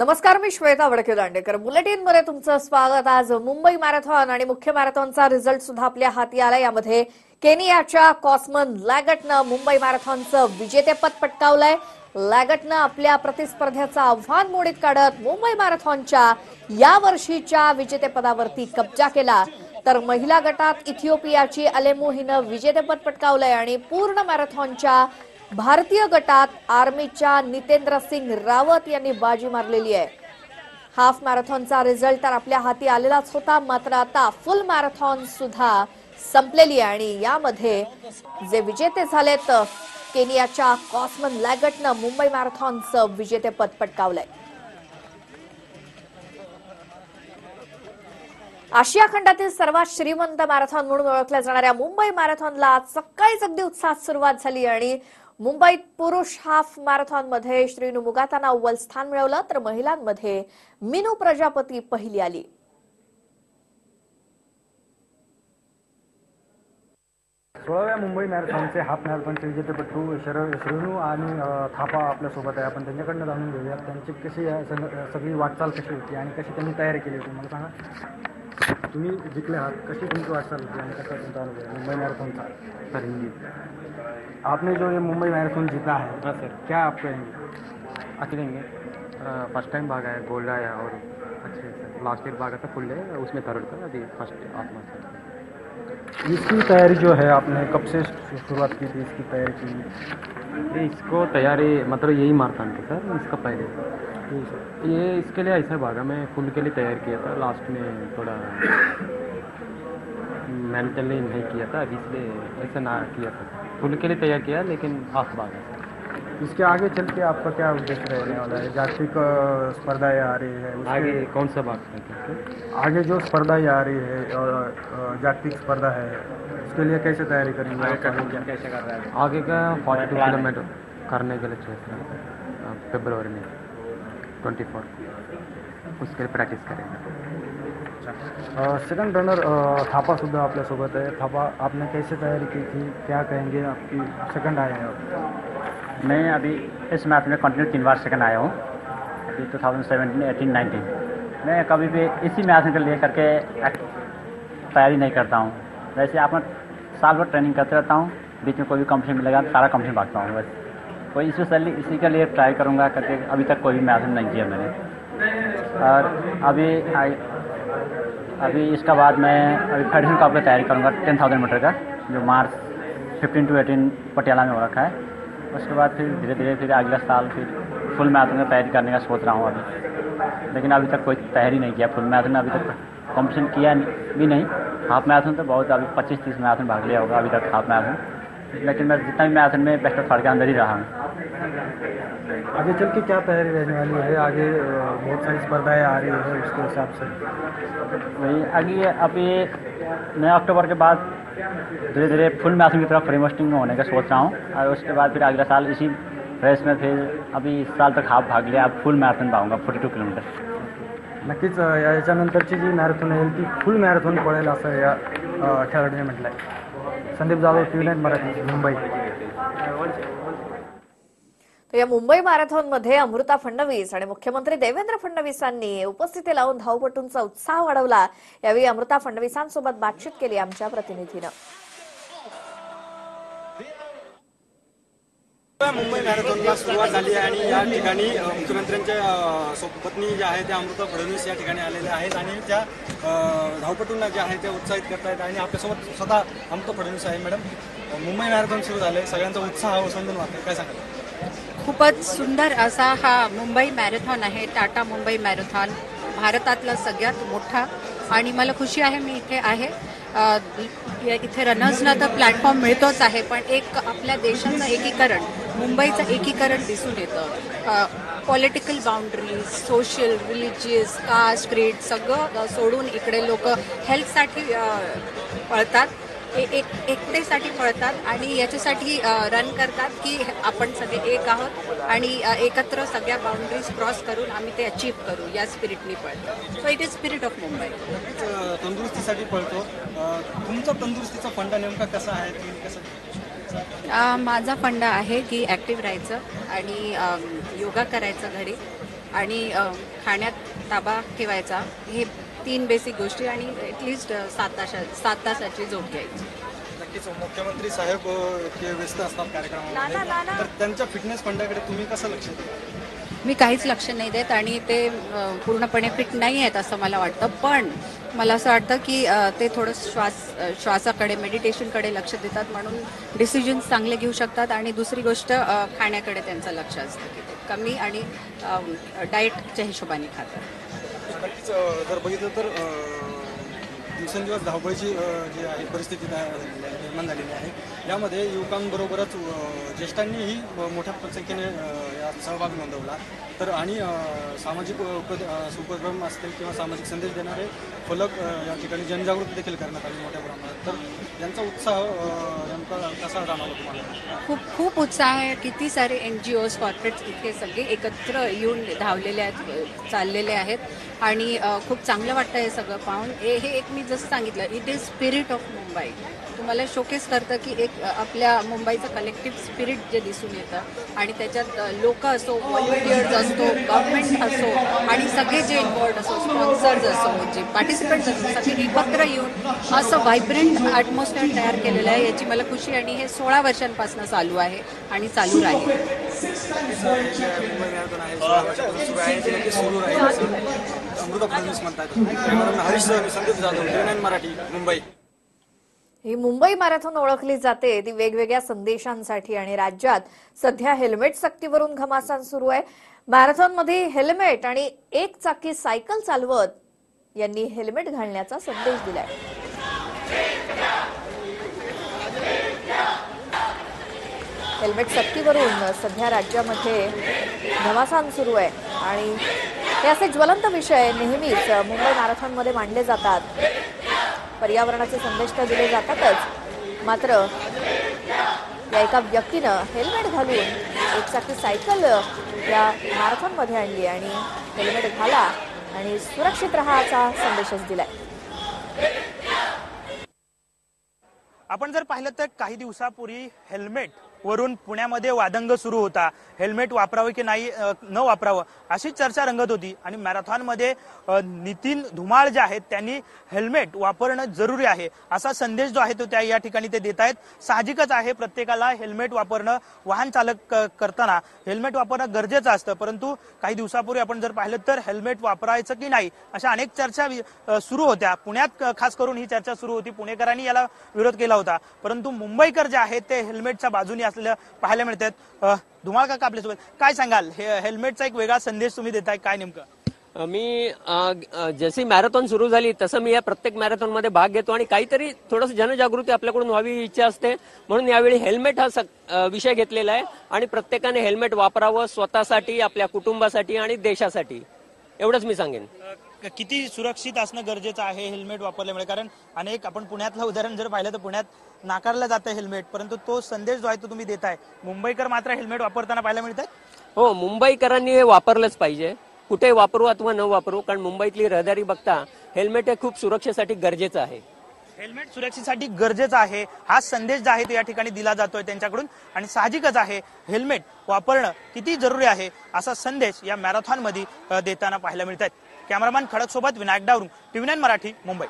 नमस्कार, मी श्वेता वडके-दांडेकर. बुलेटिन मध्ये तुमचं स्वागत. आज मुंबई मॅरेथॉन आणि मुख्य मॅरेथॉनचा रिझल्ट सुद्धा आपल्या हाती आला. यामध्ये केनियाच्या कॉस्मन लॅगटनं मुंबई मॅरेथॉनचं विजेतेपद पटकावलंय. लॅगटनं आपल्या प्रतिस्पर्ध्याचं आव्हान मोडीत काढत मुंबई मॅरेथॉनच्या यावर्षीच्या विजेतेपदावरती कब्जा केला. तर महिला गटात इथिओपियाची अलेमू हिनं विजेतेपद पटकावलंय आणि पूर्ण मॅरेथॉनच्या भारतीय गटात आर्मीच्या नितेंद्र सिंग रावत यांनी बाजी मारलेली आहे. हाफ मॅरेथॉनचा रिझल्ट तर आपल्या हाती आलेलाच होता, मात्र आता फुल मॅरेथॉन सुद्धा संपलेली आहे आणि यामध्ये जे विजेते झालेत केनियाच्या कॉस्मन लॅगटनं मुंबई मॅरेथॉनचं विजेतेपद पटकावलंय. आशिया खंडातील सर्वात श्रीमंत मॅरेथॉन म्हणून ओळखल्या जाणाऱ्या मुंबई मॅरेथॉनला आज सकाळीच अगदी उत्साहात सुरुवात झाली आणि मुंबईत पुरुष हाफ मॅरेथॉनमध्ये श्रीनू मुगातानं अव्वल स्थान मिळवलं, तर महिलांमध्ये मीनू प्रजापती पहिली आली. सोळाव्या मुंबई मॅरेथॉनचे हाफ मॅरेथॉनचे विजेतेपटू श्रीनू आणि थापा आपल्यासोबत आहे. आपण त्यांच्याकडनं जाणून घेऊया त्यांची कशी सगळी वाटचाल कशी होती आणि कशी त्यांनी तयारी केली होती. मला सांगा, तुम्ही जिंकले आहात, कशी तुमची वाटचाल होती आणि कसा तुमचा अनुभव मुंबई मॅरेथॉनचा? सर हिंदी आपने जो ये मुंबई मैराथन जीता है, हाँ सर, क्या आप कहेंगे? अच्छे रहेंगे. फर्स्ट टाइम भागा है, गोल्ड आया और अच्छे से लास्ट ईयर भागा था फुल डे, उसमें थर्ड था. अभी फर्स्ट आत्मा सर. इसकी तैयारी जो है आपने कब से शुरुआत की थी इसकी तैयारी की? इसको तैयारी मतलब यही मारथॉन का सर, इसका पहले ये इसके लिए ऐसा भागा. मैं फुल के लिए तैयार किया था, लास्ट में थोड़ा मेंटली नहीं किया था, इसलिए ऐसा ना किया था. फुल के लिए तैयार किया लेकिन हाफ भागा. इसके आगे चल के आपका क्या उद्देश्य रहने वाला है? जागतिक स्पर्धाएं आ रही है, आगे कौन सा भाग है? आगे जो स्पर्धाएं आ रही है और जागतिक स्पर्धा है, उसके लिए कैसे तैयारी करेंगे? कैसे कर रहा है? आगे का 42 किलोमीटर करने के लिए चाहिए फरवरी में 24 उसके लिए प्रैक्टिस करेंगे. सेकंड रनर थापा सुद्धा आपल्यासोबत आहे. थापा, आपने कैसे तैयारी की थी, क्या कहेंगे? आपकी सेकंड आए हैं आप. मैं अभी इस मैच में कंटिन्यू 3 बार सेकंड आया हूँ. अभी 2017, 18, 19 मैं कभी भी इसी मैच के लिए करके तैयारी नहीं करता हूँ. वैसे आप साल भर ट्रेनिंग करते रहता हूँ, बीच में कोई भी कंपटीशन मिलेगा सारा कंपटीशन भागता हूँ. बस कोई स्पेशली इसी के लिए ट्राई करूँगा करके अभी तक कोई भी मैच नहीं किया मैंने. और अभी इसका बाद मैं अभी फेडरेशन कप की तैयारी करूँगा 10,000 मीटर का, जो मार्च 15 to 18 पटियाला में हो रखा है. उसके बाद फिर धीरे धीरे फिर अगला साल फिर फुल मैराथन की तैयारी करने का सोच रहा हूँ अभी. लेकिन अभी तक कोई तैयारी नहीं किया फुल मैराथन, अभी तक कंपटीशन किया भी नहीं. हाफ मैराथन तो बहुत अभी 25-30 मैराथन भाग लिया होगा अभी तक हाफ मैराथन, लेकिन मैं जितना भी मैराथन में बेस्ट ऑफ 3 के अंदर ही रहा हूँ. आगे चल के क्या तैयारी रहने वाली है? आगे बहुत सारी स्पर्धाएं आ रही है, उसके हिसाब से वही आगे अभी मैं अक्टूबर के बाद धीरे धीरे फुल मैराथन की तरफ फ्रीमस्टिंग होने का सोच रहा हूँ. और उसके बाद फिर अगला साल इसी रेस में फिर अभी इस साल तक हाफ भाग लिया, अब फुल मैराथन भागूंगा 42 किलोमीटर. नक्कीच याच्यानंतरची जी मॅरेथॉन येईल ती फुल मॅरेथॉन पडेल असं या खेळाडूने म्हटलं आहे. संदीप जाधव, TV9 मराठी, मुंबई. तर या मुंबई मॅरेथॉनमध्ये अमृता फडणवीस आणि मुख्यमंत्री देवेंद्र फडणवीसांनी उपस्थिती लावून धावपटूंचा उत्साह वाढवला. यावेळी अमृता फडणवीसांसोबत बातचीत केली आमच्या प्रतिनिधीनं. मुंबई मॅरेथॉनला सुरुवात झाली आहे आणि या ठिकाणी मुख्यमंत्र्यांच्या पत्नी ज्या आहेत त्या अमृता फडणवीस या ठिकाणी आलेल्या आहेत आणि त्या धावपटूंना जे आहे ते उत्साहित करतायत. आणि आपल्यासोबत स्वतः अमृता फडणवीस आहे. मॅडम, मुंबई मॅरेथॉन सुरू झाले, सगळ्यांचा उत्साह ओसंडून वाटतो, काय सांगाल? खूपच सुंदर असा हा मुंबई मॅरेथॉन आहे. टाटा मुंबई मॅरेथॉन भारतातला सगळ्यात मोठा आणि मला खुशी आहे मी इथे आहे. इथे रनर्सना तर प्लॅटफॉर्म मिळतोच आहे, पण एक आपल्या देशाचं एकीकरण, मुंबईचं एकीकरण दिसून येतं. Political boundaries, social, religious, caste, creed सगळं सोडून इकडे लोक हेल्थसाठी पळतात, एकतेसाठी पळतात आणि याच्यासाठी रन करतात की आपण सगळे एक आहोत आणि एकत्र सगळ्या बाउंड्रीज क्रॉस करून आम्ही ते अचीव्ह करू, या स्पिरिटनी पळतो. So it is spirit of Mumbai. तंदुरुस्तीसाठी पळतो. तुमचा तंदुरुस्तीचा फंडा नेमका कसा आहे, तुम्ही कसं? माझा फंडा आहे की ॲक्टिव्ह राहायचं आणि योगा करायचं घरी आणि खाण्यात ताबा ठेवायचा, हे 3 बेसिक गोष्टी आणि ॲटलिस्ट 7 तासाची झोप घ्यायची. नक्कीच मुख्यमंत्री साहेब ते व्यस्त असतात कार्यक्रमामध्ये, तर त्यांच्या फिटनेस फंडाकडे तुम्ही कसं लक्ष देता? मी काहीच लक्ष नाही देत आणि ते पूर्णपणे फिट नाही आहेत असं मला वाटतं. पण मला असं वाटतं की ते थोडं श्वासाकडे, मेडिटेशनकडे लक्ष देतात म्हणून डिसिजन्स चांगले घेऊ शकतात. आणि दुसरी गोष्ट खाण्याकडे त्यांचं लक्ष असतं की ते कमी आणि डाएटच्या हिशोबाने खातात. नक्कीच जर बघितलं तर दिवसेंदिवस धावपळीची जी आहे परिस्थिती निर्माण झालेली आहे, यामध्ये युवकांबरोबरच ज्येष्ठांनीही मोठ्या संख्येने यात सहभाग नोंदवला. तर आणि सामाजिक उपक्रम असतील किंवा सामाजिक संदेश देणारे फलक या ठिकाणी जनजागृती देखील करण्यात आली मोठ्या प्रमाणात. तर यांचा उत्साह नेमका कसा जाणवला तुम्हाला? खूप उत्साह आहे. किती सारे NGOs, कॉर्पोरेट्स इथे सगळे एकत्र येऊन धावलेले आहेत, चाललेले आहेत आणि खूप चांगलं वाटतं हे सगळं पाहून. हे एक मी जसं सांगितलं, it is spirit of Mumbai. तुम्हाला शोकेस करतं की एक आपल्या मुंबईचं कलेक्टिव्ह स्पिरिट जे दिसून येतं आणि त्याच्यात लोक असो, व्हॉलंटियर्स असतो, गव्हर्नमेंट असो आणि सगळे जे इन्व्हॉल्ड असो, स्पॉन्सर्स असो, जे पार्टिसिपंट्स असो, सगळे एकत्र येऊन असं व्हायब्रंट ॲटमॉस्फिअर तयार केलेलं आहे. याची मला खुशी आणि हे 16 वर्षांपासून चालू आहे आणि चालू राहील. मुंबई मॅरेथॉन आहे 16 वर्षापासून सुरू आहे, ते नक्की सुरू राहील असं अमृता फडणवीस म्हणतात. हरीश संदीप जाधव, TV9 मराठी, मुंबई. ही मुंबई मॅरेथॉन ओळखली जाते ती वेगवेगळ्या संदेशांसाठी आणि राज्यात सध्या हेल्मेट सक्तीवरून घमासान सुरू आहे. मॅरेथॉनमध्ये हेल्मेट आणि 1 चाकी सायकल चालवत यांनी हेल्मेट घालण्याचा संदेश दिलाय. हेल्मेट सक्तीवरून सध्या राज्यामध्ये घमासान सुरू आहे आणि हे असे ज्वलंत विषय नेहमीच मुंबई मॅरेथॉनमध्ये मांडले जातात. पर्यावरणाचे संदेश तर दिले जातातच, मात्र या एका व्यक्तीनं हेल्मेट घालून 1 चाकी सायकल या मॅरेथॉनमध्ये आणली आणि हेल्मेट घाला आणि सुरक्षित राहाचा संदेशच दिलाय. आपण जर पाहिलं तर काही दिवसापूर्वी हेल्मेट वरून पुण्यामध्ये वादंग सुरू होता. हेल्मेट वापरावं की नाही न वापरावं अशी चर्चा रंगत होती आणि मॅरेथॉनमध्ये नितीन धुमाळ जे आहेत त्यांनी हेल्मेट वापरणं जरुरी आहे असा संदेश जो आहे तो त्या या ठिकाणी ते देत आहेत. साहजिकच आहे, प्रत्येकाला हेल्मेट वापरणं, वाहन चालक करताना हेल्मेट वापरणं गरजेचं असतं. परंतु काही दिवसापूर्वी आपण जर पाहिलं तर हेल्मेट वापरायचं की नाही अशा अनेक चर्चा सुरू होत्या. पुण्यात खास करून ही चर्चा सुरू होती. पुणेकरांनी याला विरोध केला होता, परंतु मुंबईकर जे आहेत ते हेल्मेटच्या बाजूने असलेलं पाहायला मिळतात. धुमाळ काका आपल्यासोबत, काय सांगाल? हेल्मेटचा एक वेगळा संदेश तुम्ही देताय, काय नेमकं? मी जशी मॅरेथॉन सुरू झाली तसं मी या प्रत्येक मॅरेथॉन मध्ये भाग घेतो आणि काहीतरी थोडंसं जनजागृती आपल्याकडून व्हावी इच्छा असते, म्हणून यावेळी हेल्मेट हा विषय घेतलेला आहे आणि प्रत्येकाने हेल्मेट वापरावं, स्वतःसाठी, आपल्या कुटुंबासाठी आणि देशासाठी. एवढंच मी सांगेन. किती सुरक्षित असणं गरजेचं आहे हेल्मेट वापरल्यामुळे? कारण अनेक, आपण पुण्यातलं उदाहरण जर पाहिलं तर पुण्यात नाकारलं जातं हेल्मेट, परंतु तो संदेश जो आहे तो तुम्ही देताय. मुंबईकर मात्र हेल्मेट वापरताना पाहायला मिळतात. हो, मुंबईकरांनी हे वापरलंच पाहिजे, कुठे वापरू अथवा न वापरू, कारण मुंबईतली रहदारी बघता हेल्मेट हे खूप सुरक्षेसाठी गरजेचं आहे. हेल्मेट सुरक्षेसाठी गरजेचं आहे हा संदेश जो आहे तो या ठिकाणी दिला जातोय त्यांच्याकडून आणि साहजिकच आहे हेल्मेट वापरणं किती जरुरी आहे असा संदेश या मॅरेथॉनमध्ये देताना पाहायला मिळतात. कॅमेरामॅन खडक सोबत विनायक डावरू, TV9 मराठी, मुंबई.